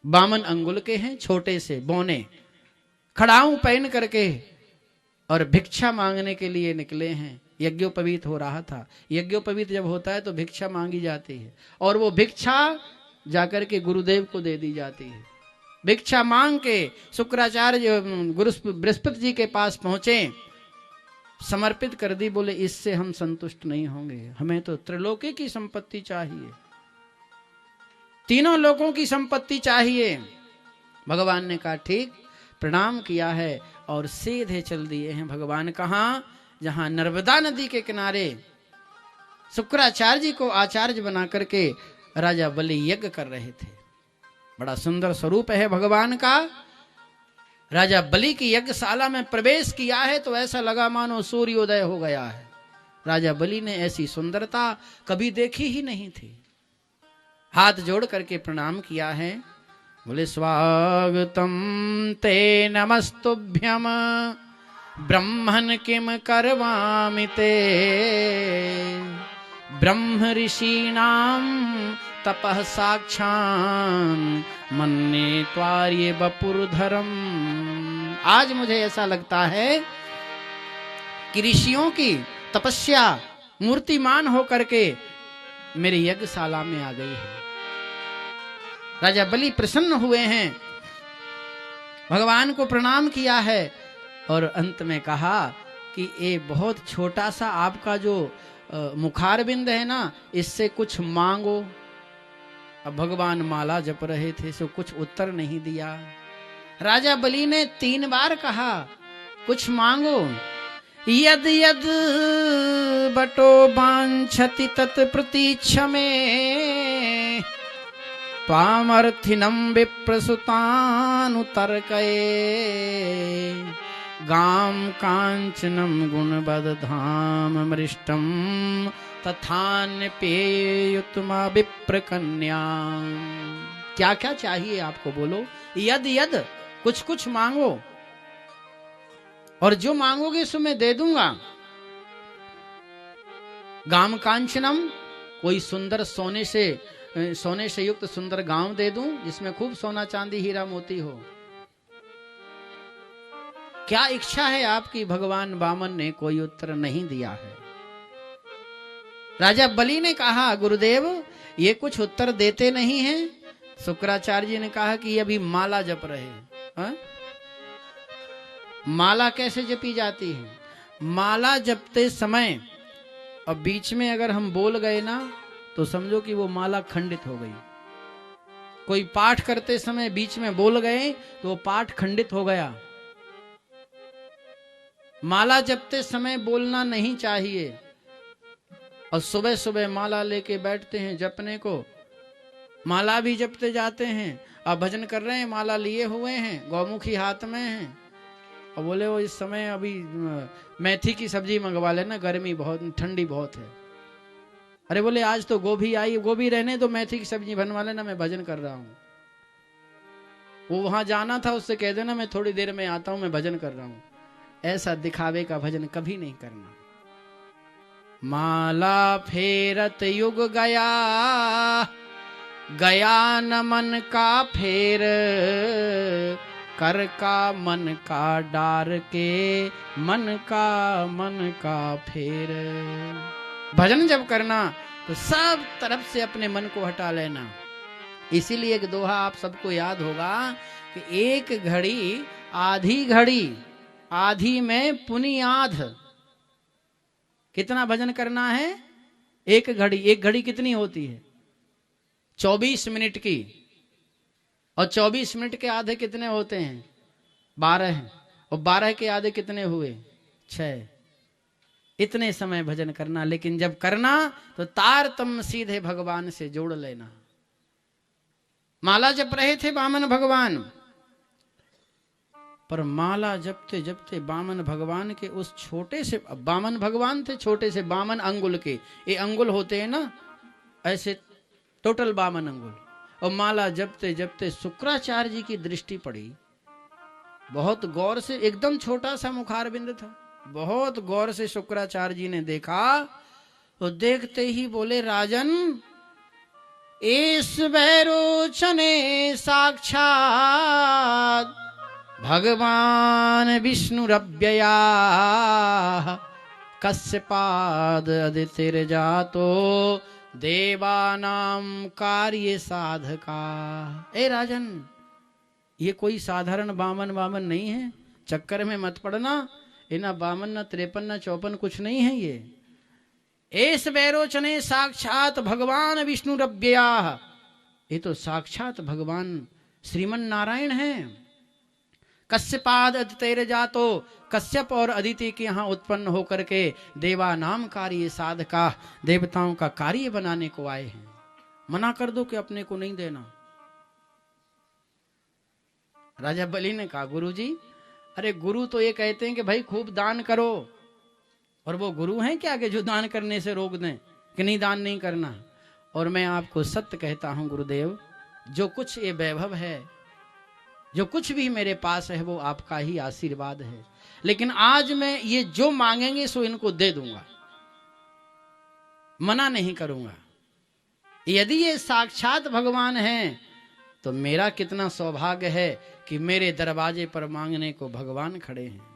52 अंगुल के हैं, छोटे से बौने, खड़ाऊं पहन करके और भिक्षा मांगने के लिए निकले हैं। यज्ञोपवीत हो रहा था। यज्ञोपवीत जब होता है तो भिक्षा मांगी जाती है और वो भिक्षा जाकर के गुरुदेव को दे दी जाती है। भिक्षा मांग के शुक्राचार्य गुरु बृहस्पति जी के पास पहुंचे, समर्पित कर दी। बोले इससे हम संतुष्ट नहीं होंगे, हमें तो त्रिलोकी की संपत्ति चाहिए, तीनों लोगों की संपत्ति चाहिए। भगवान ने कहा ठीक, प्रणाम किया है और सीधे चल दिए हैं। भगवान कहाँ? जहां नर्मदा नदी के किनारे शुक्राचार्य जी को आचार्य बना करके राजा बलि यज्ञ कर रहे थे। बड़ा सुंदर स्वरूप है भगवान का। राजा बलि की यज्ञशाला में प्रवेश किया है तो ऐसा लगा मानो सूर्योदय हो गया है। राजा बलि ने ऐसी सुंदरता कभी देखी ही नहीं थी। हाथ जोड़ करके प्रणाम किया है। बोले स्वागतम ते नमस्तुभ्यम ब्रह्मन् किम करवामि ते ब्रह्म ऋषीणाम तपः साक्षान् मन्ये त्वार्य वपुर्धरम। आज मुझे ऐसा लगता है कि ऋषियों की तपस्या मूर्तिमान होकर के मेरी यज्ञशाला में आ गई है। राजा बलि प्रसन्न हुए हैं, भगवान को प्रणाम किया है और अंत में कहा कि ये बहुत छोटा सा आपका जो मुखारबिंद है ना, इससे कुछ मांगो। अब भगवान माला जप रहे थे सो कुछ उत्तर नहीं दिया। राजा बलि ने 3 बार कहा कुछ मांगो। यद यद बटो वांछति तत् प्रतीक्षमे त्वामर्थिनं विप्रसुतानुतर्कये गाम कांचनम गुणबदधाम मृष्टम तथान्य पेयुतमा विप्रकन्या। क्या क्या चाहिए आपको बोलो। यद यद कुछ कुछ मांगो और जो मांगोगे सो मैं दे दूंगा। गाम कांचनम, कोई सुंदर सोने से युक्त सुंदर गांव दे दूं जिसमें खूब सोना चांदी हीरा मोती हो। क्या इच्छा है आपकी? भगवान वामन ने कोई उत्तर नहीं दिया है। राजा बलि ने कहा गुरुदेव ये कुछ उत्तर देते नहीं हैं। शुक्राचार्य जी ने कहा कि ये अभी माला जप रहे हैं। माला कैसे जपी जाती है? माला जपते समय और बीच में अगर हम बोल गए ना तो समझो कि वो माला खंडित हो गई। कोई पाठ करते समय बीच में बोल गए तो वो पाठ खंडित हो गया। माला जपते समय बोलना नहीं चाहिए। और सुबह सुबह माला लेके बैठते हैं जपने को, माला भी जपते जाते हैं और भजन कर रहे हैं, माला लिए हुए हैं, गौमुखी हाथ में है और बोले वो इस समय अभी मेथी की सब्जी मंगवा लेना, गर्मी बहुत, ठंडी बहुत है। अरे बोले आज तो गोभी आई, गोभी रहने तो मेथी की सब्जी बनवा लेना, मैं भजन कर रहा हूँ। वो वहां जाना था, उससे कह देना मैं थोड़ी देर में आता हूं, मैं भजन कर रहा हूं। ऐसा दिखावे का भजन कभी नहीं करना। माला फेरत युग गया, गया न मन का फेर, कर का मन का डार के, मन का फेर। भजन जब करना तो सब तरफ से अपने मन को हटा लेना। इसीलिए एक दोहा आप सबको याद होगा कि एक घड़ी आधी घड़ी, आधी में पुनि आध। कितना भजन करना है? एक घड़ी। एक घड़ी कितनी होती है? 24 मिनट की। और 24 मिनट के आधे कितने होते हैं? 12। और 12 के आधे कितने हुए? 6। इतने समय भजन करना। लेकिन जब करना तो तारतम्य सीधे भगवान से जोड़ लेना। माला जप रहे थे वामन भगवान, पर माला जपते जपते वामन भगवान के उस छोटे से, वामन भगवान थे छोटे से, 52 अंगुल के। ये अंगुल होते हैं ना ऐसे, टोटल 52 अंगुल। और माला जपते जपते शुक्राचार्य जी की दृष्टि पड़ी। बहुत गौर से, एकदम छोटा सा मुखारबिंद था, बहुत गौर से शुक्राचार्य जी ने देखा। तो देखते ही बोले राजन ईश्वरो चने साक्षात भगवान विष्णुरव्यया कश्यपाद अदितिर्जातो देवानाम कार्य साधका। ए राजन, ये कोई साधारण बामन नहीं है, चक्कर में मत पड़ना। ये ना 52 ना 53 ना 54 कुछ नहीं है। ये एस वैरोचने साक्षात भगवान विष्णु रव्यया, ये तो साक्षात भगवान श्रीमन नारायण हैं। कश्यपाद अदितिर जातो, कश्यप और अदिति के यहाँ उत्पन्न होकर के देवा नाम कार्य साधका, देवताओं का कार्य बनाने को आए हैं। मना कर दो कि अपने को नहीं देना। राजा बलि ने कहा गुरुजी, अरे गुरु तो ये कहते हैं कि भाई खूब दान करो, और वो गुरु हैं क्या कि जो दान करने से रोक दें कि नहीं दान नहीं करना। और मैं आपको सत्य कहता हूं गुरुदेव, जो कुछ ये वैभव है, जो कुछ भी मेरे पास है, वो आपका ही आशीर्वाद है। लेकिन आज मैं ये जो मांगेंगे सो इनको दे दूंगा, मना नहीं करूंगा। यदि ये साक्षात भगवान हैं तो मेरा कितना सौभाग्य है कि मेरे दरवाजे पर मांगने को भगवान खड़े हैं।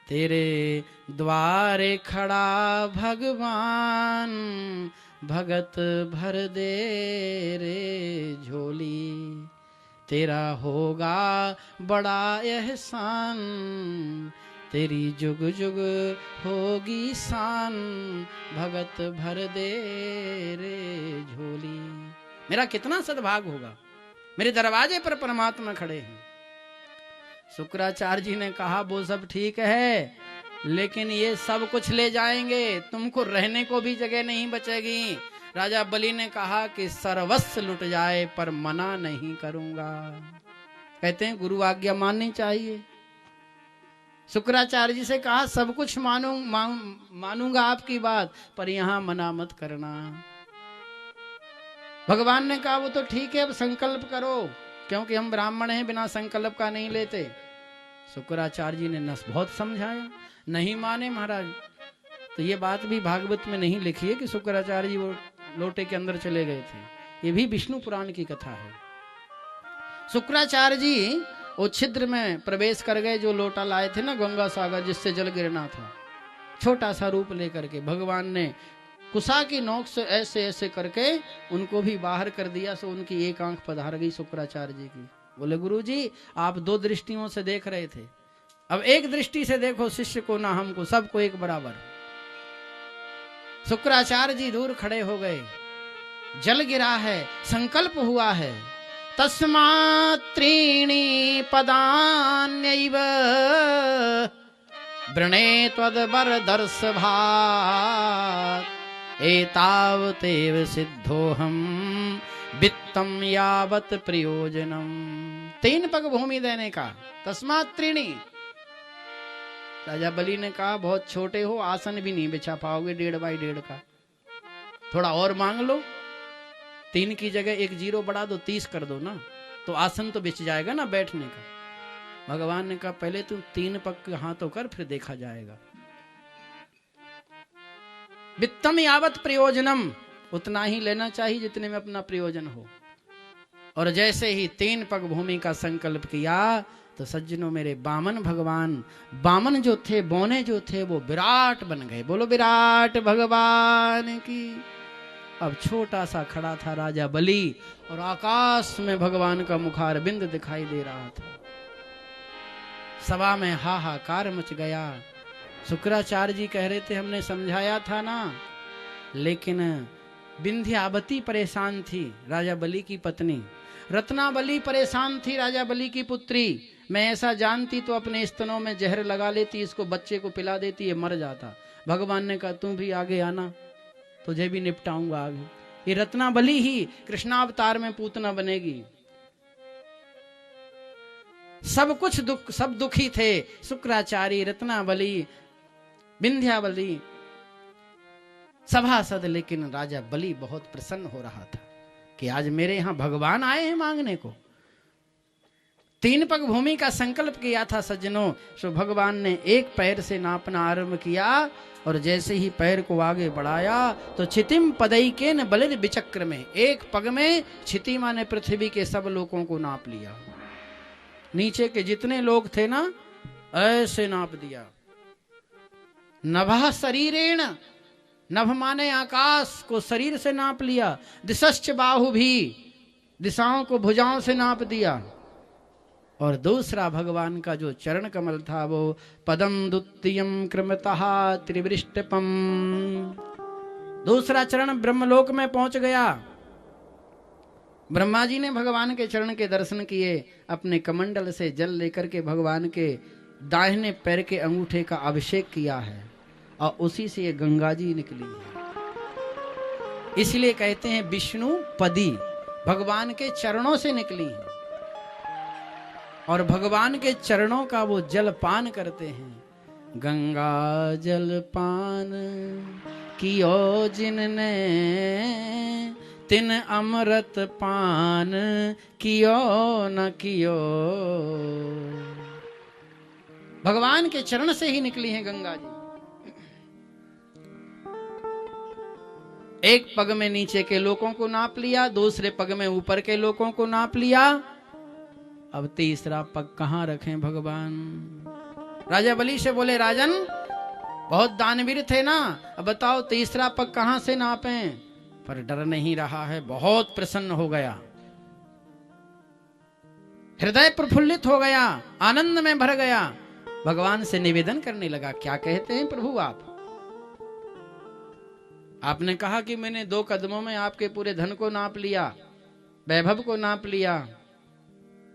तेरे द्वारे खड़ा भगवान, भगत भर दे रे झोली, तेरा होगा बड़ा एहसान, तेरी जुग जुग होगी शान, भगत भर दे रे झोली। मेरा कितना सद्भाग्य होगा, मेरे दरवाजे पर परमात्मा खड़े हैं। शुक्राचार्य जी ने कहा वो सब ठीक है, लेकिन ये सब कुछ ले जाएंगे, तुमको रहने को भी जगह नहीं बचेगी। राजा बलि ने कहा कि सर्वस्व लुट जाए पर मना नहीं करूंगा। कहते हैं गुरु आज्ञा माननी चाहिए। शुक्राचार्य जी से कहा सब कुछ मानूंगा आपकी बात, पर यहां मना मत करना। भगवान ने कहा वो तो ठीक है, अब संकल्प करो, क्योंकि हम ब्राह्मण हैं, बिना संकल्प का नहीं लेते। शुक्राचार्य जी ने नस बहुत समझाया, नहीं माने महाराज। तो ये बात भी भागवत में नहीं लिखी है कि शुक्राचार्य जी वो लोटे के अंदर चले गए थे, ये भी विष्णु पुराण की कथा है। शुक्राचार्य जी वो छिद्र में प्रवेश कर गए, जो लोटा लाए थे ना गंगा सागर जिससे जल गिरना था, छोटा सा रूप लेकर के भगवान ने कुशा की नोक से ऐसे ऐसे करके उनको भी बाहर कर दिया, सो उनकी एक आंख पधार गई शुक्राचार्य जी की। बोले गुरुजी आप दो दृष्टियों से देख रहे थे, अब एक दृष्टि से देखो, शिष्य को ना हमको, सबको एक बराबर। शुक्राचार्य जी दूर खड़े हो गए, जल गिरा है, संकल्प हुआ है। तस्मात् त्रीणि पदान्यैव वृणे त्वद्वरदर्श भात्, एतावतेव सिद्धोहम वित्तम यावत प्रयोजनम। 3 पग भूमि देने का, तस्मात् त्रीणि। राजा बलि ने कहा बहुत छोटे हो, आसन भी नहीं बिछा पाओगे 1.5 बाई 1.5 का, थोड़ा और मांग लो, 3 की जगह 1 0 बढ़ा दो, 30 कर दो ना, तो आसन तो बिछ जाएगा ना बैठने का। भगवान ने कहा पहले तू 3 पग हाथों कर, फिर देखा जाएगा। वित्तम यावत प्रयोजनम, उतना ही लेना चाहिए जितने में अपना प्रयोजन हो। और जैसे ही 3 पग भूमि का संकल्प किया तो सज्जनों मेरे बामन भगवान, बामन जो थे, बौने जो थे, वो विराट बन गए। बोलो विराट भगवान की। अब छोटा सा खड़ा था राजा बलि, और आकाश में भगवान का मुखार बिंद दिखाई दे रहा था। सभा में हाहाकार मच गया। शुक्राचार्य जी कह रहे थे हमने समझाया था ना, लेकिन विंध्यावती परेशान थी, राजा बलि की पत्नी। रत्नावली परेशान थी, राजा बलि की पुत्री। मैं ऐसा जानती तो अपने स्तनों में जहर लगा लेती, इसको बच्चे को पिला देती, ये मर जाता। भगवान ने कहा तुम भी आगे आना, तुझे भी निपटाऊंगा आगे। ये रत्नावली ही कृष्णावतार में पूतना बनेगी। सब कुछ दुख, सब दुखी थे, शुक्राचार्य, रत्नावली, विंध्यावली, सभासद। लेकिन राजा बलि बहुत प्रसन्न हो रहा था कि आज मेरे यहां भगवान आए हैं मांगने को। 3 पग भूमि का संकल्प किया था सज्जनों, सो भगवान ने एक पैर से नापना आरंभ किया और जैसे ही पैर को आगे बढ़ाया तो क्षितिम पदैकेन बलिर विचक्र में, एक पग में क्षिति माने पृथ्वी के सब लोगों को नाप लिया। नीचे के जितने लोग थे ना ऐसे नाप दिया। नभः शरीरेण, नभ माने आकाश को शरीर से नाप लिया। दिशश्च बाहु भी, दिशाओं को भुजाओं से नाप दिया। और दूसरा भगवान का जो चरण कमल था वो पदम द्वितीयम क्रमतः त्रिवृष्टपम, दूसरा चरण ब्रह्मलोक में पहुंच गया। ब्रह्मा जी ने भगवान के चरण के दर्शन किए, अपने कमंडल से जल लेकर के भगवान के दाहिने पैर के अंगूठे का अभिषेक किया है और उसी से ये गंगा जी निकली है। इसलिए कहते हैं विष्णु पदी, भगवान के चरणों से निकली है और भगवान के चरणों का वो जल पान करते हैं। गंगा जल पान कियो जिनने, तिन अमृत पान कियो न कियो। भगवान के चरण से ही निकली है गंगा जी। एक पग में नीचे के लोगों को नाप लिया, दूसरे पग में ऊपर के लोगों को नाप लिया। अब तीसरा पग कहां रखें भगवान? राजा बलि से बोले राजन बहुत दानवीर थे ना, अब बताओ तीसरा पग कहां से नापें? पर डर नहीं रहा है, बहुत प्रसन्न हो गया, हृदय प्रफुल्लित हो गया, आनंद में भर गया। भगवान से निवेदन करने लगा, क्या कहते हैं प्रभु आप? आपने कहा कि मैंने 2 कदमों में आपके पूरे धन को नाप लिया, वैभव को नाप लिया,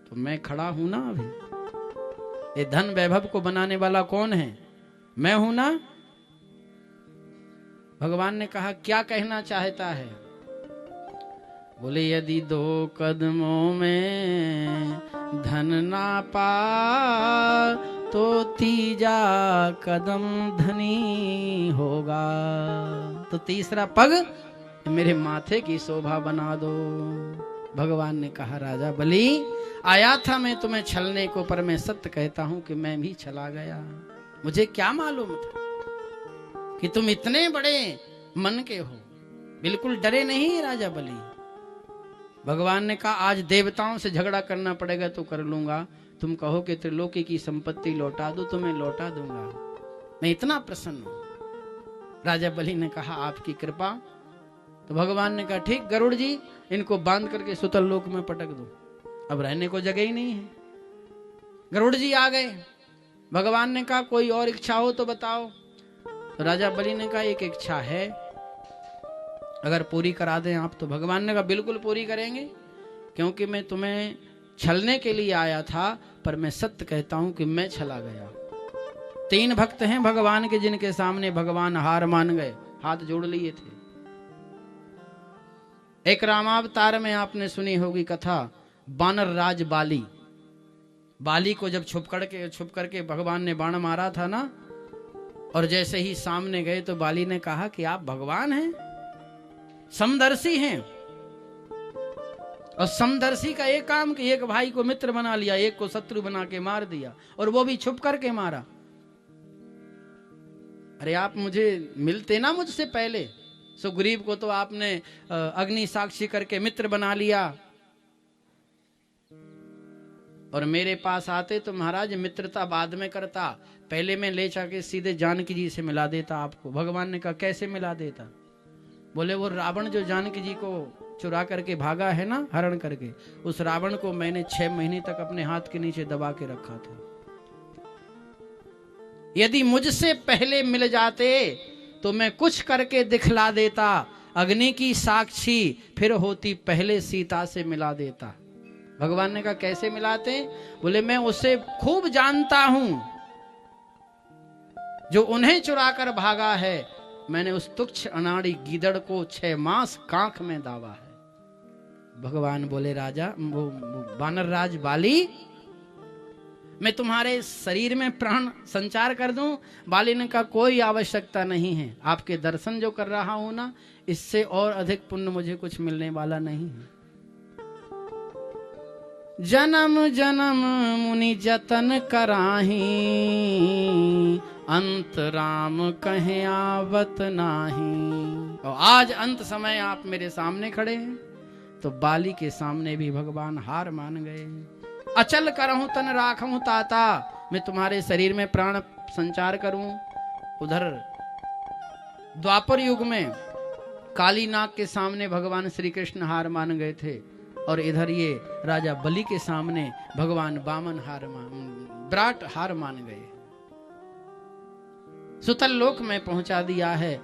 तो मैं खड़ा हूं ना अभी। ये धन वैभव को बनाने वाला कौन है? मैं हूं ना। भगवान ने कहा क्या कहना चाहता है? बोले यदि 2 कदमों में धन नापा तो तीजा कदम धनी होगा, तो तीसरा पग मेरे माथे की शोभा बना दो। भगवान ने कहा राजा बलि आया था मैं तुम्हें छलने को, पर मैं सत्य कहता हूं कि मैं भी चला गया। मुझे क्या मालूम था कि तुम इतने बड़े मन के हो। बिल्कुल डरे नहीं राजा बलि। भगवान ने कहा आज देवताओं से झगड़ा करना पड़ेगा तो कर लूंगा, तुम कहो कि त्रिलोकी की संपत्ति लौटा दो तो मैं लौटा दूंगा, मैं इतना प्रसन्न हूं। राजा बलि ने कहा आपकी कृपा। तो भगवान ने कहा ठीक गरुड़ जी इनको बांध करके सुतल लोक में पटक दो, अब रहने को जगह ही नहीं है। गरुड़ जी आ गए। भगवान ने कहा कोई और इच्छा हो तो बताओ। तो राजा बलि ने कहा एक इच्छा है, अगर पूरी करा दें आप तो। भगवान ने कहा बिल्कुल पूरी करेंगे, क्योंकि मैं तुम्हें छलने के लिए आया था, पर मैं सत्य कहता हूं कि मैं छला गया। 3 भक्त हैं भगवान के जिनके सामने भगवान हार मान गए, हाथ जोड़ लिए थे। एक रामावतार में आपने सुनी होगी कथा, बानर राज बाली। बाली को जब छुप करके भगवान ने बाण मारा था ना, और जैसे ही सामने गए तो बाली ने कहा कि आप भगवान हैं, समदर्शी हैं। और समदर्शी का एक काम कि एक भाई को मित्र बना लिया, एक को शत्रु बना के मार दिया, और वो भी छुप करके मारा। अरे आप मुझे मिलते ना मुझसे पहले, सुग्रीव को तो आपने अग्नि साक्षी करके मित्र बना लिया, और मेरे पास आते तो महाराज मित्रता बाद में करता, पहले मैं ले जाके सीधे जानकी जी से मिला देता आपको। भगवान ने कहा कैसे मिला देता? बोले वो रावण जो जानकी जी को चुरा करके भागा है ना, हरण करके, उस रावण को मैंने 6 महीने तक अपने हाथ के नीचे दबा के रखा था। यदि मुझसे पहले मिल जाते तो मैं कुछ करके दिखला देता, अग्नि की साक्षी फिर होती, पहले सीता से मिला देता। भगवान ने कहा कैसे मिलाते? बोले मैं उसे खूब जानता हूं जो उन्हें चुरा कर भागा है। मैंने उस तुच्छ अनाड़ी गीदड़ को 6 मास कांख में दावा है। भगवान बोले राजा वो बानर राज बाली, मैं तुम्हारे शरीर में प्राण संचार कर दूं? बाली ने कहा कोई आवश्यकता नहीं है, आपके दर्शन जो कर रहा हूं ना, इससे और अधिक पुण्य मुझे कुछ मिलने वाला नहीं है। जन्म जन्म मुनि जतन कराही, अंत राम कहे आवत नाही। और आज अंत समय आप मेरे सामने खड़े हैं, तो बाली के सामने भी भगवान हार मान गए। अचल करहूं तन राखूं ताता, मैं तुम्हारे शरीर में प्राण संचार करूं। उधर द्वापर युग में काली नाग के सामने भगवान श्री कृष्ण हार मान गए थे, और इधर ये राजा बलि के सामने भगवान वामन विराट हार मान गए। सुतल लोक में पहुंचा दिया है।